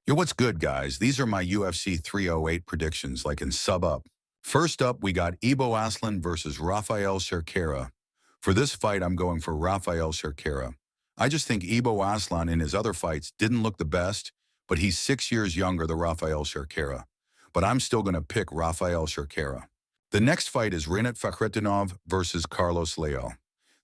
Yo, what's good, guys? These are my UFC 308 predictions, like in sub up. First up, we got Ibo Aslan versus Rafael Cerqueira. For this fight, I'm going for Rafael Cerqueira. I just think Ibo Aslan in his other fights didn't look the best, but he's 6 years younger than Rafael Cerqueira. But I'm still going to pick Rafael Cerqueira. The next fight is Rinat Fakhretdinov versus Carlos Leal.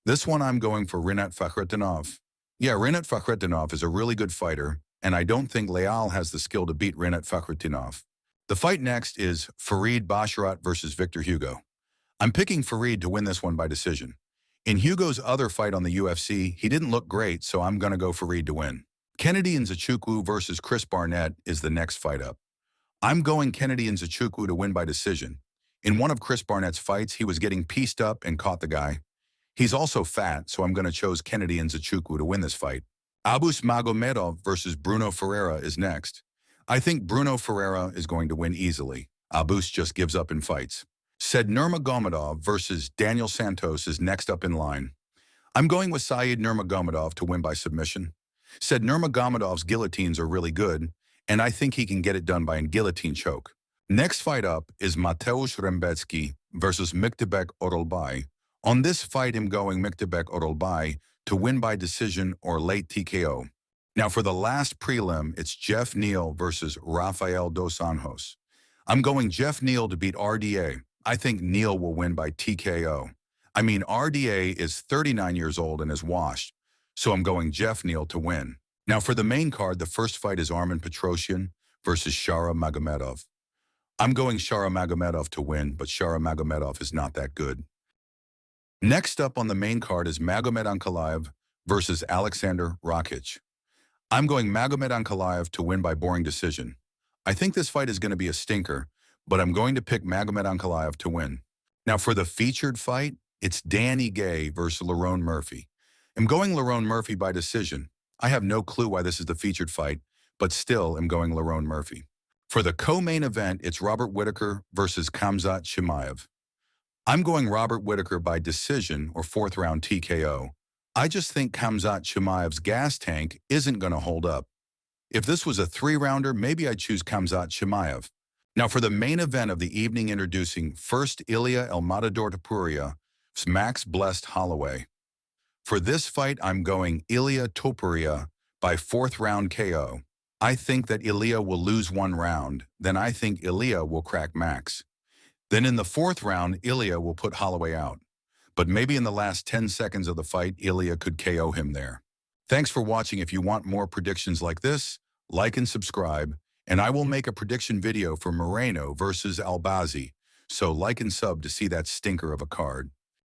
This one I'm going for Rinat Fakhretdinov. Yeah, Rinat Fakhretdinov is a really good fighter, and I don't think Leal has the skill to beat Rinat Fakhretdinov. The fight next is Farid Basharat versus Victor Hugo. I'm picking Farid to win this one by decision. In Hugo's other fight on the UFC, he didn't look great, so I'm going to go Farid to win. Kennedy Nzechukwu versus Chris Barnett is the next fight up. I'm going Kennedy Nzechukwu to win by decision. In one of Chris Barnett's fights, he was getting pieced up and caught the guy. He's also fat, so I'm going to choose Kennedy Nzechukwu to win this fight. Abus Magomedov versus Bruno Ferreira is next. I think Bruno Ferreira is going to win easily. Abus just gives up in fights. Said Nurmagomedov versus Daniel Santos is next up in line. I'm going with Saeed Nurmagomedov to win by submission. Said Nurmagomedov's guillotines are really good, and I think he can get it done by a guillotine choke. Next fight up is Mateusz Rembecki versus Miktebek Orolbai. On this fight, I'm going Miktebek Orolbai to win by decision or late TKO. Now for the last prelim, it's Jeff Neal versus Rafael Dos Anjos. I'm going Jeff Neal to beat RDA. I think Neal will win by TKO. I mean, RDA is 39 years old and is washed, so I'm going Jeff Neal to win. Now for the main card, the first fight is Armen Petrosyan versus Shara Magomedov. I'm going Shara Magomedov to win, but Shara Magomedov is not that good. Next up on the main card is Magomed Ankalaev versus Alexander Rakic. I'm going Magomed Ankalaev to win by boring decision. I think this fight is going to be a stinker, but I'm going to pick Magomed Ankalaev to win. Now for the featured fight, it's Danny Gay versus Lerone Murphy. I'm going Lerone Murphy by decision. I have no clue why this is the featured fight, but still I'm going Lerone Murphy. For the co-main event, it's Robert Whittaker versus Khamzat Chimaev. I'm going Robert Whittaker by decision or fourth round TKO. I just think Khamzat Chimaev's gas tank isn't going to hold up. If this was a three-rounder, maybe I'd choose Khamzat Chimaev. Now for the main event of the evening, introducing first Ilya El Matador Topuria, Max Blessed Holloway. For this fight, I'm going Ilya Topuria by fourth round KO. I think that Ilya will lose one round, then I think Ilya will crack Max. Then in the fourth round, Ilya will put Holloway out. But maybe in the last 10 seconds of the fight, Ilya could KO him there. Thanks for watching. If you want more predictions like this, like and subscribe, and I will make a prediction video for Moreno versus Albazi. So like and sub to see that stinker of a card.